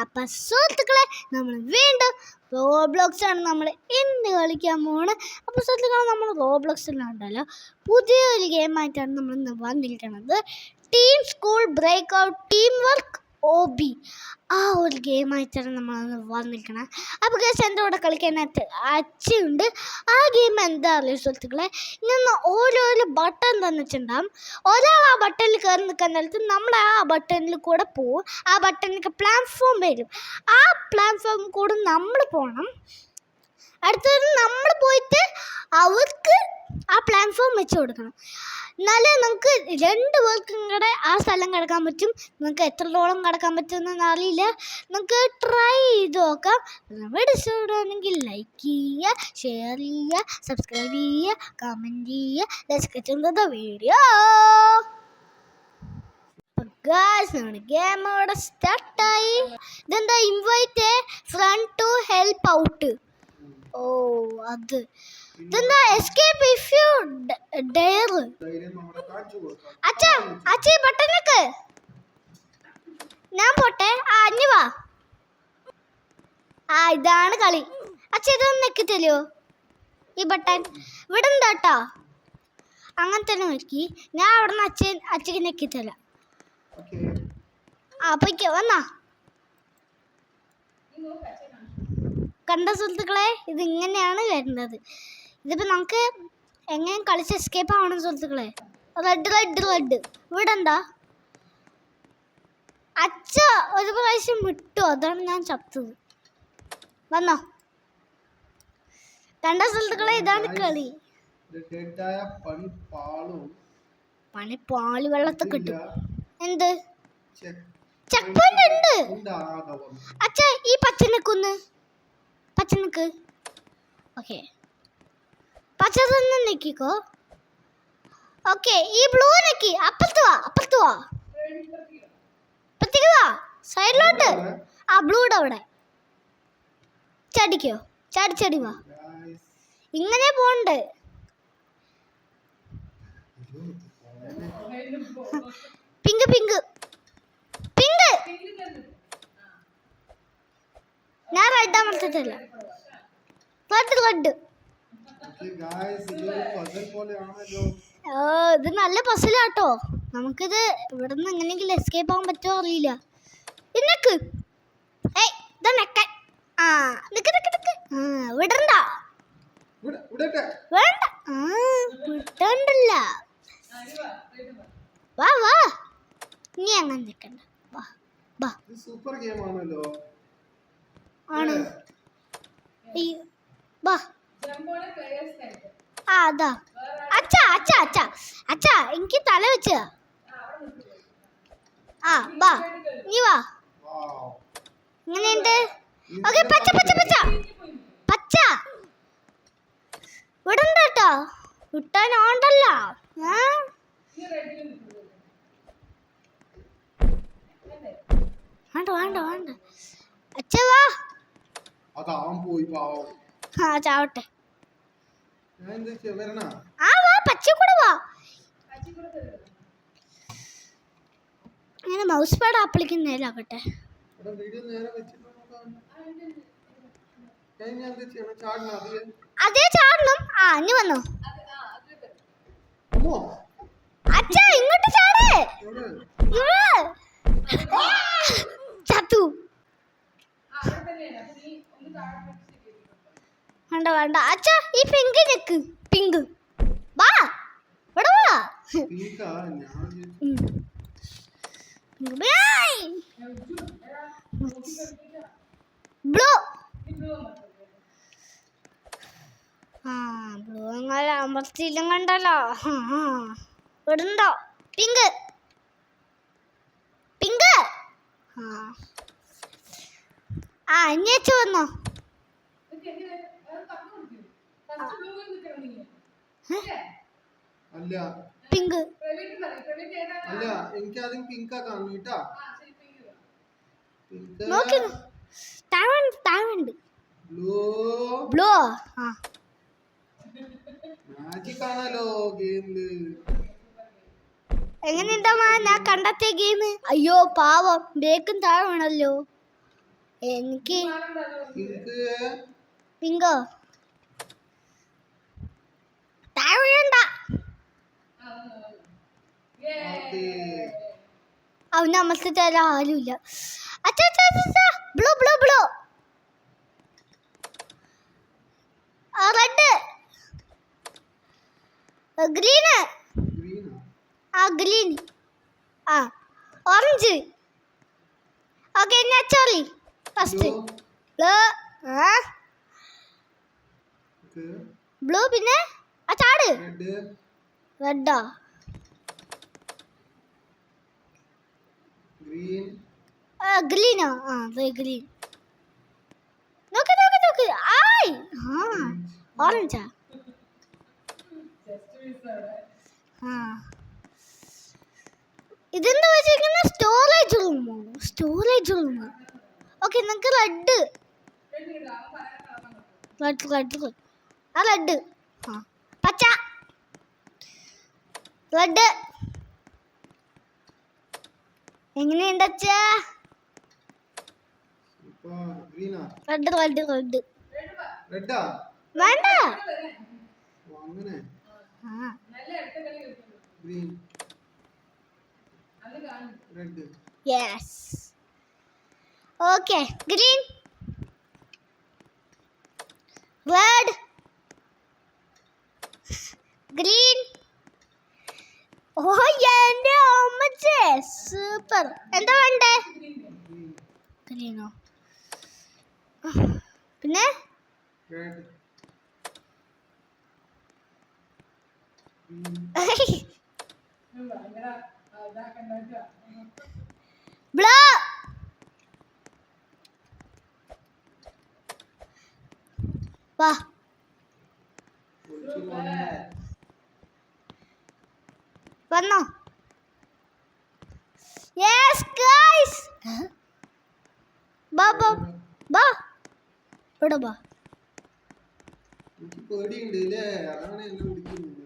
അപ്പം സുഹൃത്തുക്കളെ നമ്മൾ വീണ്ടും റോബ്ലോക്സ് ആണ് നമ്മൾ ഇന്ന് കളിക്കാൻ പോണ്. അപ്പോൾ സുഹൃത്തുക്കളെ നമ്മൾ റോബ്ലോക്സിലുണ്ടല്ലോ പുതിയൊരു ഗെയിമായിട്ടാണ് നമ്മൾ ഇന്ന് വന്നിരിക്കുന്നത്. Team school break out team work OB ആ ഒരു ഗെയിമായിട്ടാണ് നമ്മൾ വന്നിരിക്കണം. അപ്പോൾ ഗൈസ് എൻ്റെ കൂടെ കളിക്കാനായിട്ട് അച്ഛയുണ്ട്. ആ ഗെയിം എന്താ അറിയാം സുഹൃത്തുക്കളെ, ഇങ്ങനെ ഓരോരോ ബട്ടൺ തന്നിട്ടുണ്ടാകും. ഒരാൾ ആ ബട്ടണിൽ കയറി നിൽക്കാൻ നേരത്ത് നമ്മൾ ആ ബട്ടണിൽ കൂടെ പോവും. ആ ബട്ടണിലേക്ക് പ്ലാറ്റ്ഫോം വരും. ആ പ്ലാറ്റ്ഫോം കൂടെ നമ്മൾ പോകണം. അടുത്തത് നമ്മൾ പോയിട്ട് അവർക്ക് ആ പ്ലാറ്റ്ഫോം വെച്ച് കൊടുക്കണം. എന്നാലേ നമുക്ക് രണ്ട് പേർക്കും കൂടെ ആ സ്ഥലം കിടക്കാൻ പറ്റും. നമുക്ക് എത്രത്തോളം കിടക്കാൻ പറ്റുമെന്ന് അറിയില്ല. നമുക്ക് ട്രൈ ചെയ്ത് നോക്കാം. നമ്മുടെ ഇഷ്ടമാണെങ്കിൽ ലൈക്ക് ചെയ്യുക, ഷെയർ ചെയ്യുക, സബ്സ്ക്രൈബ് ചെയ്യുക, കമൻറ്റ് ചെയ്യുക. Let's get into the video. നമ്മുടെ ഗെയിം അവിടെ സ്റ്റാർട്ടായി. ഇതെന്താ invite a friend to help out. ഓ അത് ഇതെന്താ എസ്കേപ്പ് ഇഫ് യു ഡെയർ. അച്ഛാ അച്ഛാ ബട്ടനൊക്കെ ഞാൻ പോട്ടെ. അഞ്ഞു വാ. ഇതാണ് കളി. അച്ഛാ ഇതൊന്ന് നെക്കി തരുമോ ഈ ബട്ടൺ? ഇവിടെ എന്താട്ടോ അങ്ങനെ തന്നെ നോക്കി. ഞാൻ അവിടെ നിന്ന് അച്ഛക്ക് നെക്കി തരാം. അപ്പൊക്ക് വന്നാ കണ്ട സുഹൃത്തുക്കളെ, ഇതിങ്ങനെയാണ് വരുന്നത്. ഇതിപ്പോൾ നമുക്ക് എങ്ങനെ കളിച്ച് എസ്കേപ്പ് ആവണം സുഹൃത്തുക്കളെ. റെഡ് റെഡ് റെഡ് ഇവിടെ എന്താ? അച്ഛ ഒരു പ്രാവശ്യം വിട്ടു, അതാണ് ഞാൻ ചത്തത്. വന്നോ കണ്ട സുഹൃത്തുക്കളെ, ഇതാണ് കളി. പണിപ്പാളി വെള്ളത്തെ കിട്ടും. എന്ത് ചെക്ക് പോയിന്റ് ഉണ്ട്? അച്ഛ ഈ പച്ചനക്കൊന്ന് പച്ചനക്ക്. ഓക്കെ പച്ച തന്നെ നെക്കിക്കോ. ഓക്കെ ഈ ബ്ലൂ നെക്കി. അപ്പുറത്ത് വാ, അപ്പുറത്ത് വാ, അപ്പുറത്തേക്ക് വാ, സൈഡിലോട്ട്. ആ ബ്ലൂടെ അവിടെ ചടിക്കോ. ചടി ചടി വാ. ഇങ്ങനെ പോണ്ട്. Pink pink pink. ഞാൻ റെഡ് അമർത്തിട്ടില്ല. Red red. ഇത് നല്ല പസിലാട്ടോ. നമുക്കിത് ഇവിടെ നിന്ന് എങ്ങനെയെങ്കിലും എസ്കേപ്പ് ആവാൻ പറ്റുമോ അറിയില്ല. നിനക്ക് ഇതാ നെക്കാൻ. നിക്ക് നിക്ക് നിക്ക്. വിടണ്ട വേണ്ട. വിട്ടണ്ടല്ല. വാ വാ, നീ അങ്ങനെ നിൽക്കണ്ട. വാ വാ. സൂപ്പർ ഗെയിം ആണല്ലോ. ആണ് വാ. അതാ അച്ഛാ അച്ഛാ അച്ഛാ അച്ഛാ എനിക്ക് തല വെച്ച. വാ നീ വാ. ഇങ്ങനെയുണ്ട്. ഓക്കെ പച്ച പച്ച പച്ച പച്ച. വിടണ്ട കേട്ടോ. വിട്ടാനോണ്ടല്ല. വേണ്ട വേണ്ട വേണ്ട. അച്ഛാ വാ. ചാവട്ടെ. വാ പച്ച കൂടെ വാ. അങ്ങനെ മൗസ് പാഡ് ആപ്പിളിക്ക് നേരാകട്ടെ. അതേ ചാടണം. ഇനി വന്നോ അച്ഛാ. ഇങ്ങോട്ട് ചാടേ. ചത്തു. വേണ്ട വേണ്ട. അച്ഛാ ഈ പിങ്ക് നെക്ക്. പിങ്ക് വാ. ഇവിടെ വാ. ബ്ലൂ. ബ്ലൂ അങ്ങനെ അമർത്തിയില്ല കണ്ടല്ലോ. ഇവിടുണ്ടോ പിങ്ക് പിങ്ക്. അന്വേഷിച്ചു വന്നോ. പിങ്ക് അല്ല എനിക്ക് ആദ്യം പിങ്ക് കാണും കേട്ടാ. നോക്കി താഴുണ്ട്. ബ്ലൂ മാജിക് ആണല്ലോ ഗെയിമില്. എങ്ങനെയുണ്ടാ ഞാൻ കണ്ടെത്തിയ ഗെയിം? അയ്യോ പാവം ബേക്കും താഴെ വേണല്ലോ. എനിക്ക് പിങ്ക് പിങ്കോ താഴണ്ട ഓക്കേ അവന് അമ്മത്തെ തരാൻ ആരുമില്ല. അച്ഛാ blue blue blue red green green or green orange. Okay എന്നാ ചോറി ഫസ്റ്റ് ബ്ലൂ ഓക്കേ ബ്ലൂ പിന്നെ ചാട് റെഡ് റെഡാ ഗ്രീൻ ഗ്രീനോ ഗ്രീൻ. നോക്ക് നോക്ക് നോക്ക് ആയ് ഓറഞ്ചാ ഇതെന്താ വെച്ചിരിക്കുന്ന സ്റ്റോറേജ് റൂമോ ഓക്കെ നിങ്ങൾക്ക് റെഡ് റെഡ് പച്ച റെഡ് എങ്ങനെയുണ്ട് അച്ഛാ ഇപ്പോ ഗ്രീനാ റെഡ് റെഡാ വേണ്ട ഓ അങ്ങനെ ആ green red yes okay green red green. ഓ എൻ്റെ അമ്മച്ചേ സൂപ്പർ. എന്താ വേണ്ടേ ഗ്രീനോ പിന്നെ റെഡ് ബ്ലൂ വാ വന്നോ യെസ് ഗൈസ് ബാ ബാ ബാ ഇവിടെ ബാ എനിക്ക് പേടിയുണ്ട് ഇല്ലേ അതാണ് എന്നെ വിളിക്കുന്നത്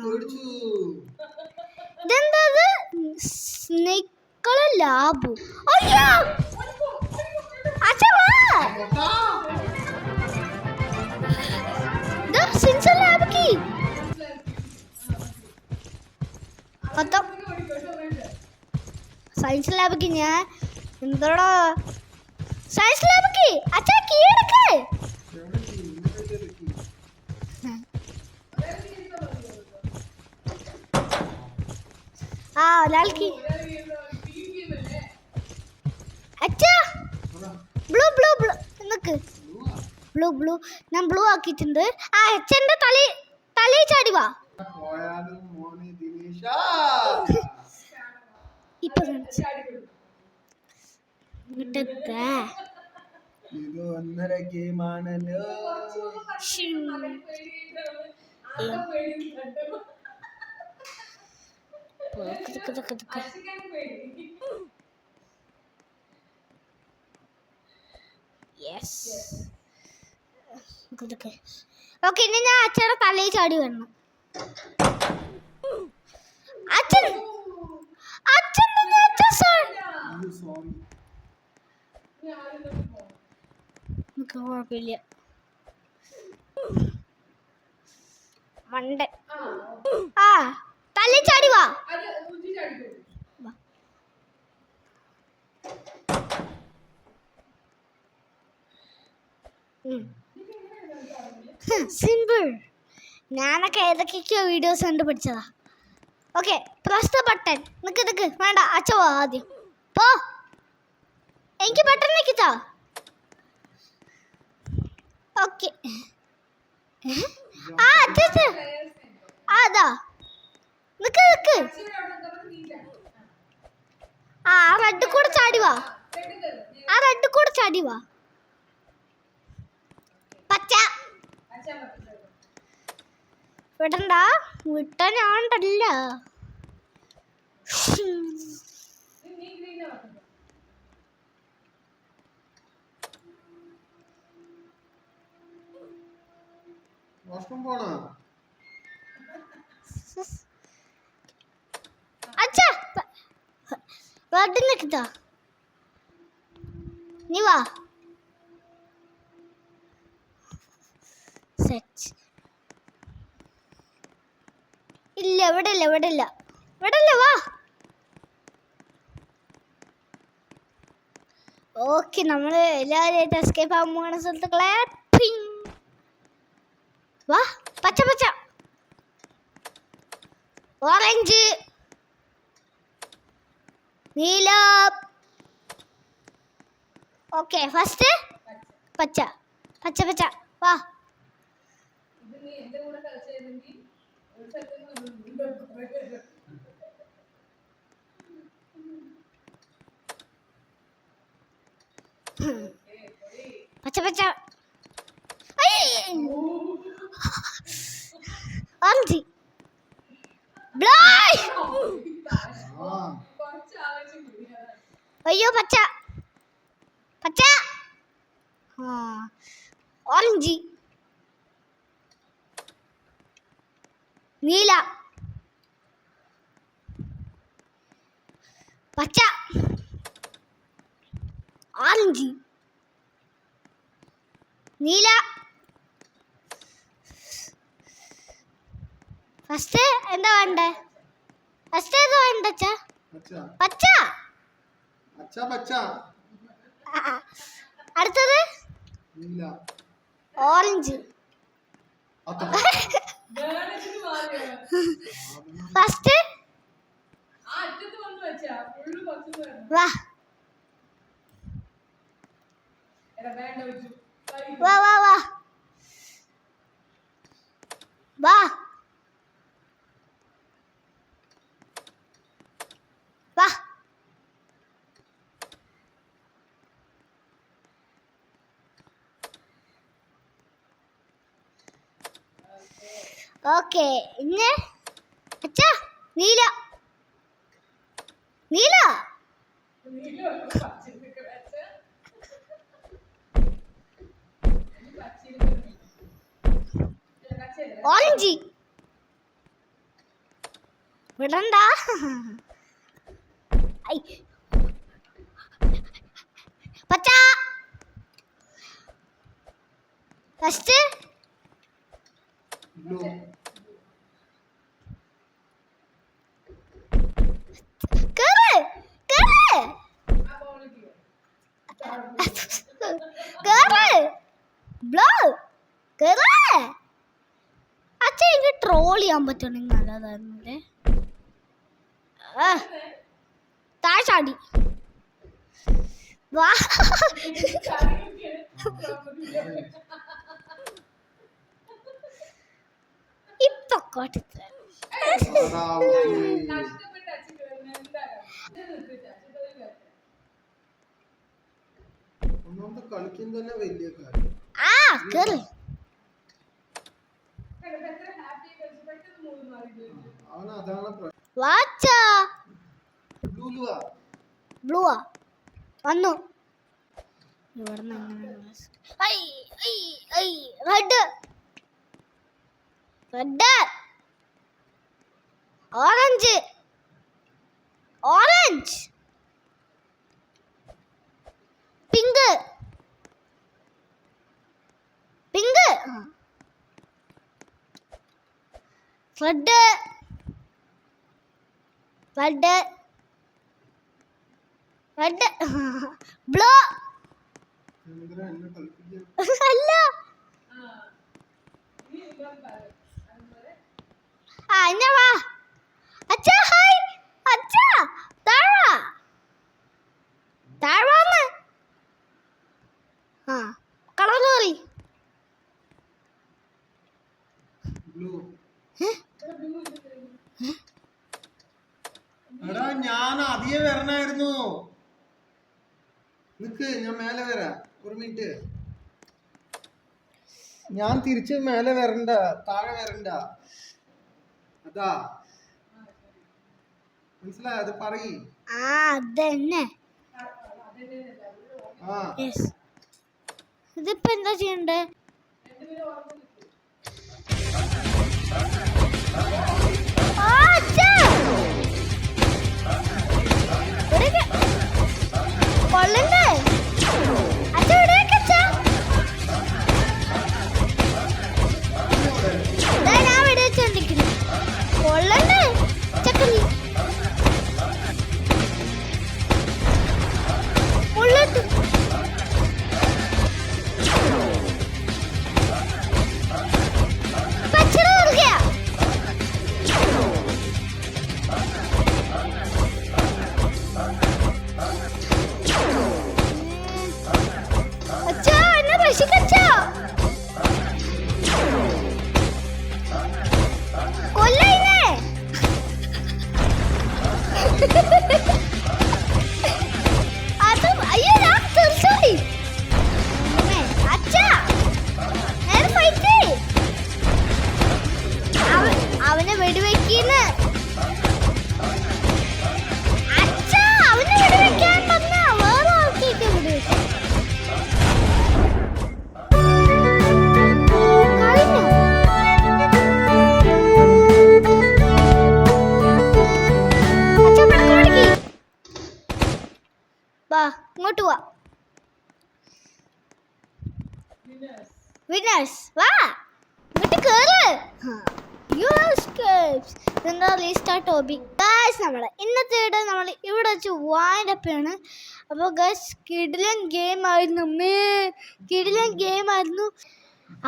പേടിച്ചു ഇതെന്താ സ്നേക്കുകളെ ലാബു അയ്യോ അച്ഛാ വാ സിൻസർ ലാബിക്ക് പത്തം സയൻസ് ലാബിക്ക് ഞാൻ എന്താടാ സയൻസ് ലാബിക്ക് അച്ഛാ കീ എടുക്ക് ഒരാൾക്ക് അച്ഛാ ബ്ലൂ ബ്ലൂ ബ്ലൂ നിക്ക് ബ്ലൂ ഞാൻ ബ്ലൂ ആക്കിയിട്ടുണ്ട്. അച്ഛൻ്റെ തലയിൽ ചാടി വാ ഇപ്പൊ ഇത് ഒന്നര ഗെയിമാണല്ലോ ഓക്കെ ഇനി ഞാൻ അച്ഛൻ്റെ തലയിൽ ചാടി വരണം. അച്ഛൻ കുഴപ്പമില്ല മണ്ടൻ തലയിൽ ചാടി വാ സിമ്പിൾ. ഞാനൊക്കെ ഏതൊക്കെയൊക്കെയോ വീഡിയോസ് കണ്ട് പഠിച്ചതാ. Okay press the button. നിക്ക് വേണ്ട അച്ഛ പോ ആദ്യം പോ. എനിക്ക് ബട്ടൺ നിൽക്കിത്താ. ഓക്കെ അതാ നിക്ക് റെഡ് കൂടെ ചാടി വാ പച്ച വിടണ്ട വിട്ട ഞാണ്ടല്ല വാഷ്റൂം പോണോ അച്ഛാ റെഡ് നിൽക്കത്താ നീ വാ. സെറ്റ്. ഇല്ല ഇവിടെ ഇല്ല ഇവിടെ ഇല്ല ഇവിടെ ഇല്ല. വാ. ഓക്കെ നമ്മൾ എല്ലാവരും എസ്കേപ്പ് ആകാൻ പോകുന്ന സ്ഥലത്തുകളെ. വാ. പച്ച പച്ച ഓറഞ്ച് നീല. ഓക്കെ ഫസ്റ്റ് പച്ച പച്ച പച്ച. വാ. പച്ച പച്ച. Orange Bly. അയ്യോ പച്ച പച്ച. ഓറഞ്ച് നീല പച്ച ഓറഞ്ച് നീല. ഫസ്റ്റ് എന്താ വേണ്ടേ? ഫസ്റ്റ് ഏതാ വേണ്ട? പച്ച പച്ച. അടുത്തത് ഓറഞ്ച്. ഫസ്റ്റ് വാ വാ വാ വാ വാ വാ. ഓക്കെ ഇന്ന് അച്ഛാ നീല നീല ഓറഞ്ച് വിടണ്ട. പച്ച ഫസ്റ്റ് കേറ് കേറ് കേറ് ബ്ലോ കേറ്. അച്ഛൻ എനിക്ക് ട്രോൾ ചെയ്യാൻ പറ്റണെങ്കിൽ നല്ലതായിരുന്നല്ലേ. താഴെ ചാടി. വാ. ഇപ്പൊ കോട്ടത്ത് കളിക്കുന്നതന്നെ വലിയ കാര്യം. കേറ്. വാച്ചാ ബ്ലൂവാ വന്നു. Red red orange orange pink pink red red red blue അല്ല. ഇന്ന വാ. അച്ഛാ ഹായ്. അച്ഛാ താഴെ താഴെ വന്ന് കളർ കയറി. എടാ ഞാൻ അധികം വരണായിരുന്നു. നിക്ക് ഞാൻ മേലെ വരാം. ഒരു മിനിറ്റ്. ഞാൻ തിരിച്ച് മേലെ വരണ്ട, താഴെ വരണ്ട. അതാ മനസ്സിലായോ? അത് പറയ്. അതന്നെ. ഇതിപ്പോ എന്താ ചെയ്യണ്ടേ? കൊള്ളണ്ടേ? അങ്ങോട്ട് പോവാ. വിന്നേഴ്സ് വാ ഇങ്ങോട്ട് കേറ്. ഇതെന്താ റീസ്റ്റാർട്ട് ഹോബി. ഗൈസ് നമ്മളെ ഇന്നത്തെ വീഡിയോ നമ്മൾ ഇവിടെ വെച്ച് വാൻഡപ്പാണ്. അപ്പോൾ ഗൈസ് കിടിലൻ ഗെയിം ആയിരുന്നു.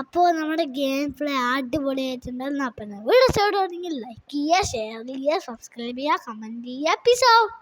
അപ്പോൾ നമ്മുടെ ഗെയിം പ്ലേ അടിപൊളിയായിട്ടുണ്ടായിരുന്നു. അപ്പം വീഡിയോ ഇഷ്ടപ്പെടുകയാണെങ്കിൽ ലൈക്ക് ചെയ്യുക, ഷെയർ ചെയ്യുക, സബ്സ്ക്രൈബ് ചെയ്യുക, കമൻറ്റ് ചെയ്യുക. Peace out.